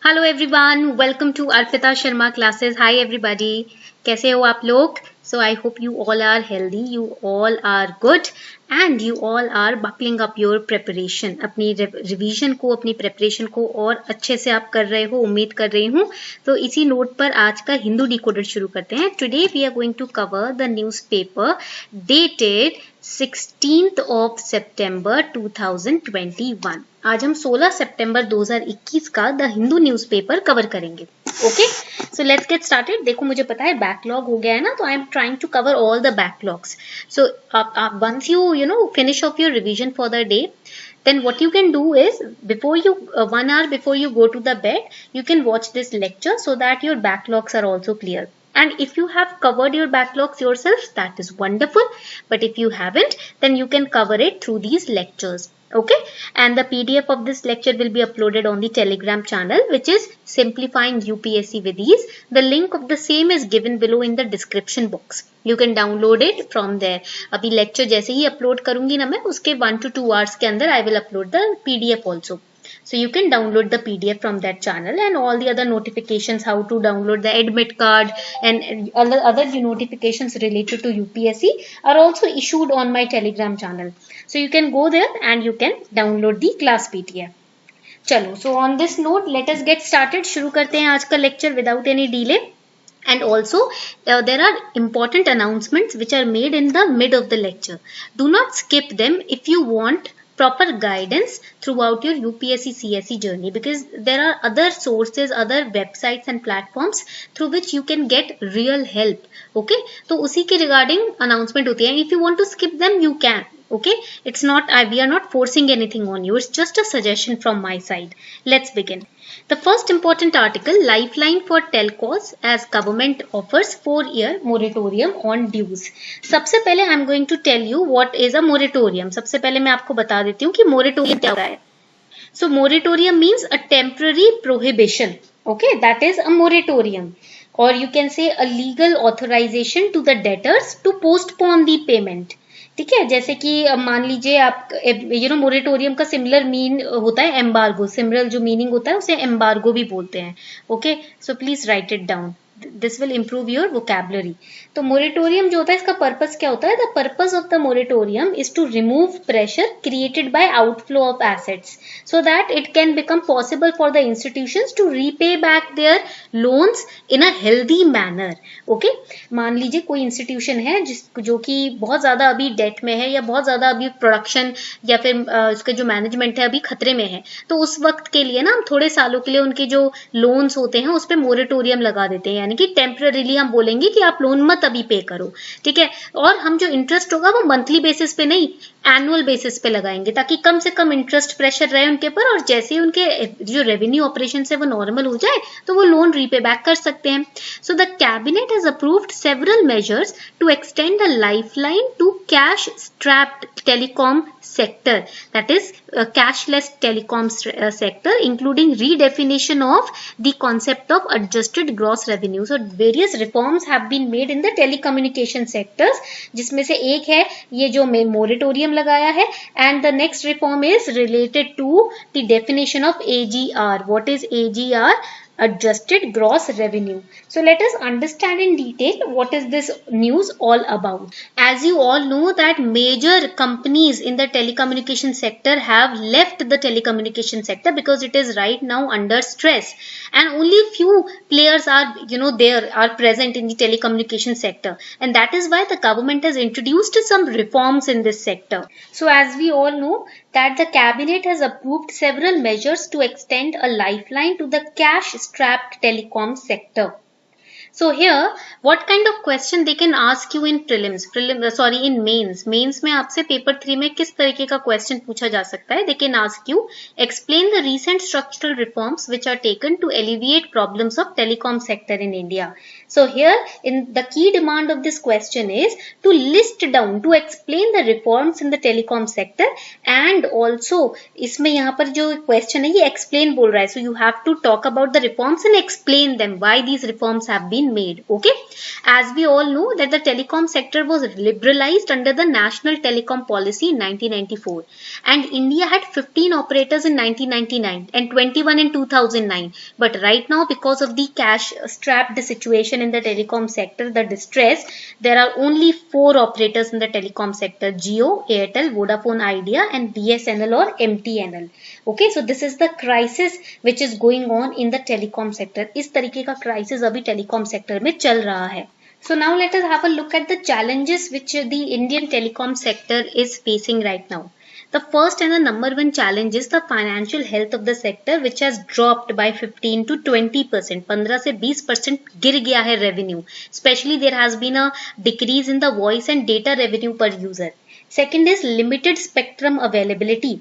Hello everyone, welcome to Arpita Sharma classes. Hi everybody, कैसे हो आप लोग? So I hope you all are healthy, you all are good and you all are buckling up your preparation. अपनी revision को, अपनी preparation को और अच्छे से आप कर रहे हो, उम्मीद कर रही हूँ. तो इसी नोट पर आज का हिंदू डिकोडर शुरू करते हैं. Today we are going to cover the newspaper dated 16th of September 2021. आज हम 16 सितंबर 2021 का द हिंदू न्यूज़पेपर कवर करेंगे. Okay, so let's get started. देखो, मुझे पता है बैकलॉग हो गया है ना, तो I am trying to cover all the backlogs. So once you finish off your revision for the day, then what you can do is before you 1 hour before you go to the bed, you can watch this lecture so that your backlogs are also clear. And if you have covered your backlogs yourself, that is wonderful. But if you haven't, then you can cover it through these lectures. Okay, and the PDF of this lecture will be uploaded on the Telegram channel, which is Simplifying UPSC with Ease. The link of the same is given below in the description box. You can download it from there. अभी lecture जैसे ही upload करूँगी ना मैं, उसके 1 to 2 hours के अंदर I will upload the PDF also. So you can download the PDF from that channel, and all the other notifications, how to download the admit card and other notifications related to UPSC are also issued on my Telegram channel. So you can go there and you can download the class PDF. चलो, so on this note, let us get started. शुरू करते हैं आज का lecture without any delay. And also there are important announcements which are made in the mid of the lecture. Do not skip them if you want proper guidance throughout your UPSC CSE journey, because there are other sources, other websites and platforms through which you can get real help. Okay, तो उसी के regarding announcement होती है. If you want to skip them, you can. Okay, it's not, we are not forcing anything on you. It's just a suggestion from my side. Let's begin. The first important article, lifeline for telcos as government offers 4-year moratorium on dues. सबसे पहले I am going to tell you what is a moratorium. सबसे पहले मैं आपको बता देती हूँ कि moratorium क्या होता है. So moratorium means a temporary prohibition. Okay, that is a moratorium. Or you can say a legal authorization to the debtors to postpone the payment. ठीक है, जैसे कि मान लीजिए आप मोरेटोरियम का सिमिलर मीन होता है एम्बार्गो. सिमिलर जो मीनिंग होता है उसे एम्बार्गो भी बोलते हैं. Okay, so please write it down. This will improve your vocabulary. तो मोरेटोरियम जो होता है, इसका पर्पस क्या होता है? The purpose of the moratorium is to remove pressure created by outflow of assets so that it can become possible for the institutions to repay back their loans in a healthy manner. Okay, मान लीजिए कोई institution है जो कि बहुत ज्यादा अभी date में है, या बहुत ज्यादा अभी प्रोडक्शन या फिर उसके जो मैनेजमेंट है अभी खतरे में है, तो उस वक्त के लिए ना हम थोड़े सालों के लिए उनके जो लोन्स होते हैं उस पर मोरेटोरियम लगा देते हैं. यानी कि टेम्पररीली हम बोलेंगे कि आप लोन मत अभी पे करो, ठीक है, और हम जो इंटरेस्ट होगा वो मंथली बेसिस पे नहीं, एनुअल बेसिस पे लगाएंगे, ताकि कम से कम इंटरेस्ट प्रेशर रहे उनके पर, और जैसे ही उनके जो रेवेन्यू ऑपरेशन है वो नॉर्मल हो जाए तो वो लोन रीपे बैक कर सकते हैं. So the cabinet has approved several measures to extend the lifeline to cash strapped telecom sector, that is cashless telecom sector, including redefinition of the concept of adjusted gross revenue. So various reforms have been made in the telecommunication sectors, जिसमें से एक है ये जो moratorium लगाया है, and the next reform is related to the definition of AGR. What is AGR? Adjusted gross revenue. So let us understand in detail what is this news all about. As you all know that major companies in the telecommunication sector have left the telecommunication sector because it is right now under stress, and only few players are are present in the telecommunication sector, and that is why the government has introduced some reforms in this sector. So as we all know that the cabinet has approved several measures to extend a lifeline to the cash strapped telecom sector. So here, what kind of question they can ask you in in mains. Mains में आपसे paper 3 में किस तरीके का question पूछा जा सकता है? They can ask you, explain the recent structural reforms which are taken to alleviate problems of telecom sector in India. So here, in the key demand of this question is to list down, to explain the reforms in the telecom sector, and also इसमें यहाँ पर जो question है ये explain बोल रहा है. So you have to talk about the reforms and explain them, why these reforms have been been made. Okay, as we all know that the telecom sector was liberalized under the National Telecom Policy in 1994, and India had 15 operators in 1999 and 21 in 2009. But right now, because of the cash strapped situation in the telecom sector, the distress, there are only 4 operators in the telecom sector: Jio, Airtel, Vodafone Idea and BSNL or MTNL. Okay, so this is the crisis which is going on in the telecom sector. इस तरीके का crisis अभी telecom sector में चल रहा है. So now let us have a look at the challenges which the Indian telecom sector is facing right now. The first and the number one challenge is the financial health of the sector, which has dropped by 15 to 20%. 15 से 20% गिर गया है revenue. Especially there has been a decrease in the voice and data revenue per user. Second is limited spectrum availability.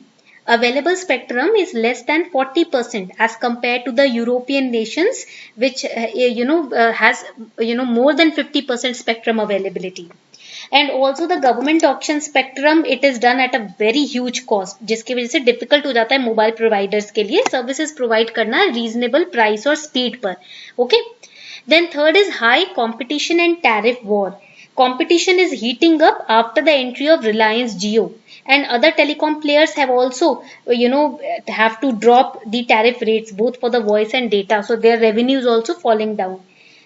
Available spectrum is less than 40% as compared to the European nations, which has more than 50% spectrum availability. And also the government auction spectrum, it is done at a very huge cost, जिसकी वजह से difficult हो जाता है mobile providers के लिए services provide करना reasonable price और speed पर. Okay. Then third is high competition and tariff war. Competition is heating up after the entry of Reliance Jio, and other telecom players have also have to drop the tariff rates both for the voice and data, so their revenue is also falling down.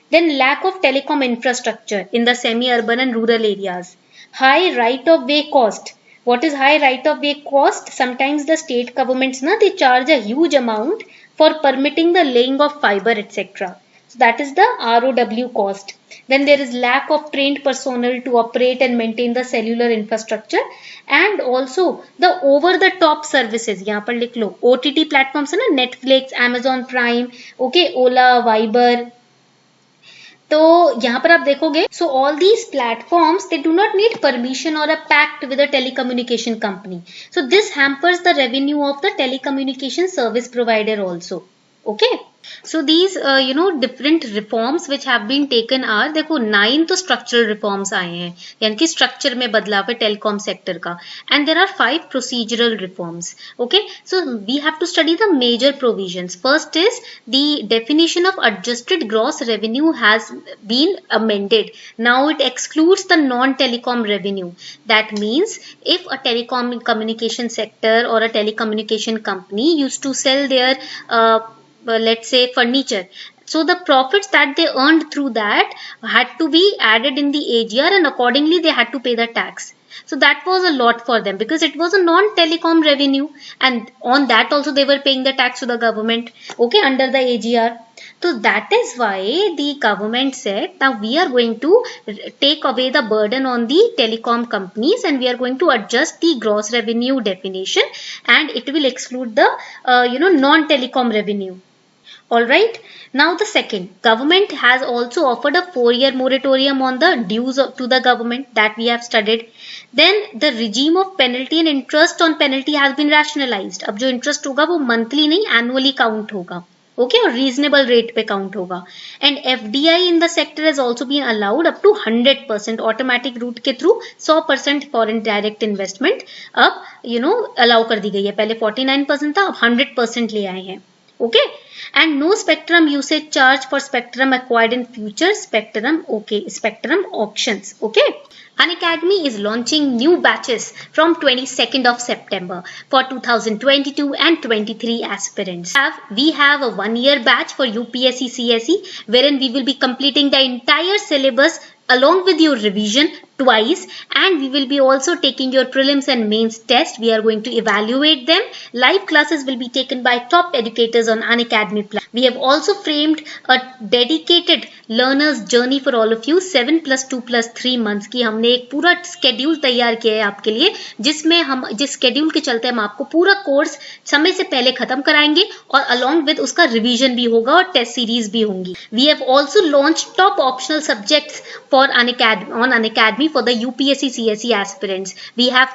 Then lack of telecom infrastructure in the semi-urban and rural areas. High right-of-way cost. What is high right-of-way cost? Sometimes the state governments they charge a huge amount for permitting the laying of fiber, etc. So that is the ROW cost. Then there is lack of trained personnel to operate and maintain the cellular infrastructure, and also the over-the-top services. यहाँ पर लिख लो OTT platforms है ना, Netflix, Amazon Prime, okay, Ola, Viber. तो यहाँ पर आप देखोगे, so all these platforms they do not need permission or a pact with a telecommunication company. So this hampers the revenue of the telecommunication service provider also. Okay. So these different reforms which have been taken are, देखो 9 तो structural reforms आए हैं, यानी कि structure में बदलाव है telecom sector का, and there are 5 procedural reforms. Okay, so we have to study the major provisions. First is the definition of adjusted gross revenue has been amended. Now it excludes the non-telecom revenue. That means if a telecom communication sector or a telecommunication company used to sell their let's say furniture, so the profits that they earned through that had to be added in the AGR, and accordingly they had to pay the tax. So that was a lot for them because it was a non-telecom revenue, and on that also they were paying the tax to the government, okay, under the AGR. So that is why the government said that we are going to take away the burden on the telecom companies, and we are going to adjust the gross revenue definition, and it will exclude the non-telecom revenue. Alright, now the second, government has also offered a 4-year moratorium on the dues to the government that we have studied. Then the regime of penalty and interest on penalty has been rationalized. अब जो interest होगा वो monthly नहीं annually count होगा. Okay, और reasonable rate पे count होगा. And FDI in the sector has also been allowed up to 100% automatic route के through 100% foreign direct investment अब allow कर दी गई है. पहले 49% था, अब 100% ले आए हैं. Okay, and no spectrum usage charge for spectrum acquired in future spectrum auctions. Okay, Unacademy is launching new batches from 22nd of September for 2022 and 23 aspirants. We have a 1-year batch for UPSC CSE wherein we will be completing the entire syllabus along with your revision twice, and we will be also taking your prelims and mains test. We are going to evaluate them. Live classes will be taken by top educators on Unacademy platform. We have also framed a dedicated learner's journey for all of you. 7+2+3 months की हमने एक पूरा schedule तैयार किया है आपके लिए, जिसमें हम जिस schedule के चलते हम आपको पूरा कोर्स समय से पहले खत्म कराएंगे और along with उसका revision भी होगा और test series भी होंगी. We have also launched top optional subjects for Unacademy for the UPSC CSE aspirants. We have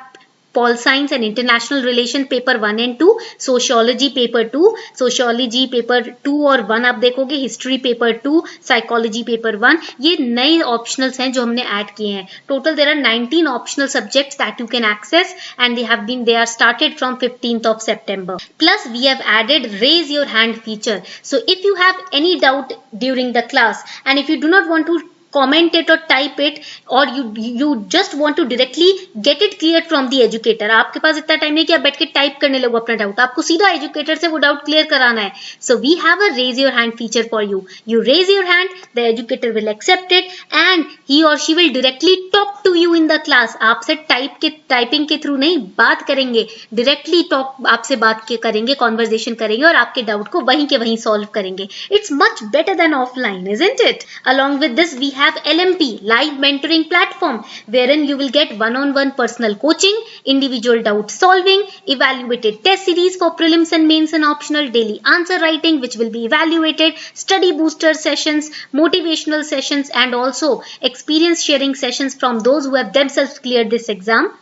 Pol Science and International Relation paper 1 and 2, Sociology paper 2, Sociology paper 2 और 1 आप देखोगे, History paper 2, Psychology paper 1, ये नए optionals हैं जो हमने add किए हैं. Total there are 19 optional subjects that you can access and they are started from 15th of September. Plus we have added raise your hand feature. So if you have any doubt during the class and if you do not want to comment it or type it or you just want to directly get it cleared from the educator, आपके पास इतना time नहीं कि आप बैठ के type करने लगो अपना डाउट, आपको सीधा एजुकेटर से वो डाउट क्लियर कराना है. So we have a raise your hand feature for you. You raise your hand, the educator will accept it and he or she will directly talk to you in the class. आपसे typing के through नहीं, बात करेंगे, directly talk आपसे बात करेंगे, conversation करेंगे और आपके डाउट को वहीं के वहीं सॉल्व करेंगे. It's much better than offline, isn't it? Along with this we have LMP, live mentoring platform, wherein you will get one-on-one personal coaching, individual doubt solving, evaluated test series for prelims and mains and optional, daily answer writing which will be evaluated, study booster sessions, motivational sessions and also experience sharing sessions from those who have themselves cleared this exam.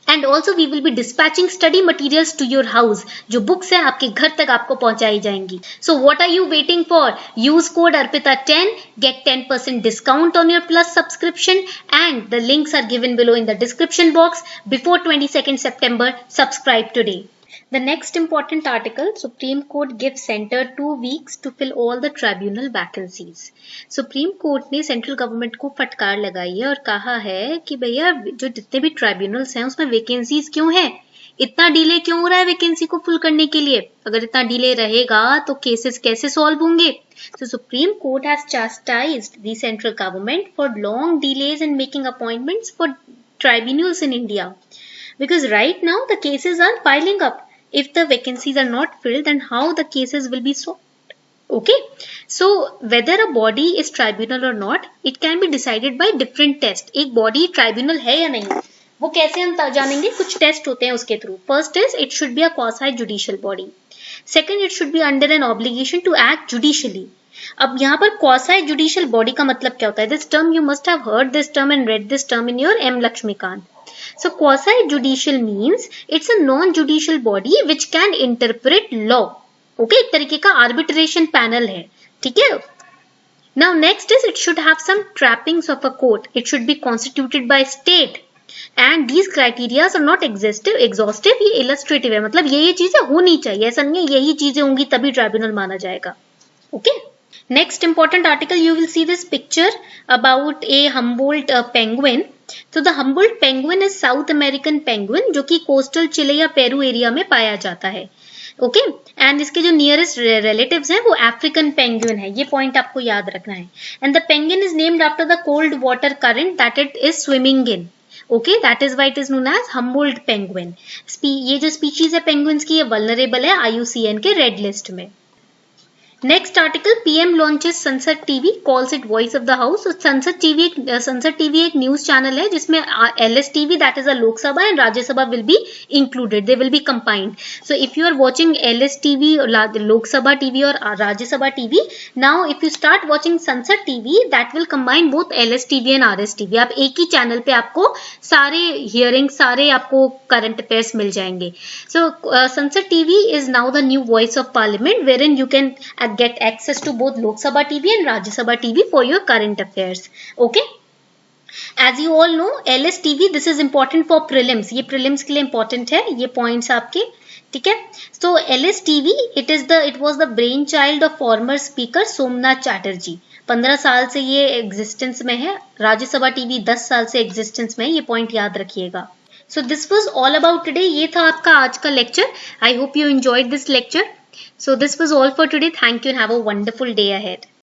And also we will be dispatching study materials to your house. जो books हैं आपके घर तक आपको पहुंचाई जाएंगी. So what are you waiting for? Use code ARPITA10, get 10% discount on your Plus subscription and the links are given below in the description box. Before 22nd September, subscribe today. The next important article, Supreme Court gives Centre 2 weeks to fill all the tribunal vacancies. Supreme Court ने central government को फटकार लगाई है और कहा है कि भैया जो जितने भी ट्राइब्यूनल्स हैं उसमें वैकेंसीज क्यों हैं, इतना डिले क्यों हो रहा है वैकेंसी को फुल करने के लिए, अगर इतना डिले रहेगा तो केसेस कैसे सॉल्व होंगे. So Supreme Court has chastised the central government for long delays in making appointments for tribunals in India because right now the cases are piling up. If the vacancies are not filled, then how the cases will be solved? Okay, so whether a body is tribunal or not, it can be decided by different tests. एक body tribunal है या नहीं, वो कैसे हम जानेंगे, कुछ test होते हैं उसके through. First is it should be a quasi judicial body. Second, it should be under an obligation to act judicially. अब यहाँ पर quasi judicial body का मतलब क्या होता है? This term you must have heard this term and read this term in your M. Lakshmikant. So quasi-judicial means it's a non-judicial body which can interpret law. Okay, एक तरीके का arbitration panel है, ठीक है. Now next is it should have some trappings of a court. It should be constituted by state. And these criteria are not exhaustive, ये illustrative है, मतलब ये चीजें होनी चाहिए, ऐसा नहीं है यही चीजें होंगी तभी ट्राइब्यूनल माना जाएगा. Okay. Next important article, you will see this picture about a Humboldt penguin. So the Humboldt penguin is South American penguin जो कि कोस्टल चिले या पेरू एरिया में पाया जाता है. ओके, एंड इसके जो नियरेस्ट रिलेटिव्स हैं वो अफ्रीकन पेंगुइन है, ये पॉइंट आपको याद रखना है. And the penguin is named after the cold water current that it is swimming in. Okay, that is why it is known as Humboldt penguin. ये जो स्पीशीज है पेंगुइन्स की, ये वल्नरेबल है IUCN के रेड लिस्ट में. Next article, PM launches Sansad TV, calls it voice of the house. So Sansad TV एक news channel है जिसमें LSTV, that is a Lok Sabha and Rajya Sabha will be included. They will be combined. So if you are watching LSTV, Lok Sabha TV or Rajya Sabha TV, now if you start watching Sansad TV, that will combine both LSTV and RSTV. आप एक ही channel पे आपको सारे hearing, सारे आपको current affairs मिल जाएंगे. So Sansad TV is now the new voice of Parliament, wherein you can get access to both Lok Sabha TV and Rajya Sabha TV for your current affairs. Okay. As you all know, LSTV, this is important for prelims. ये prelims के लिए important है, ये points आपके, ठीक है. So LSTV, it was the brainchild of former speaker Somnath Chatterjee. 15 साल से ये एग्जिस्टेंस में है. राज्य सभा टीवी 10 साल से एग्जिस्टेंस में है, ये पॉइंट याद रखिएगा. So this was all about today. ये था आपका आज का lecture. I hope you enjoyed this lecture. So this was all for today. Thank you and have a wonderful day ahead.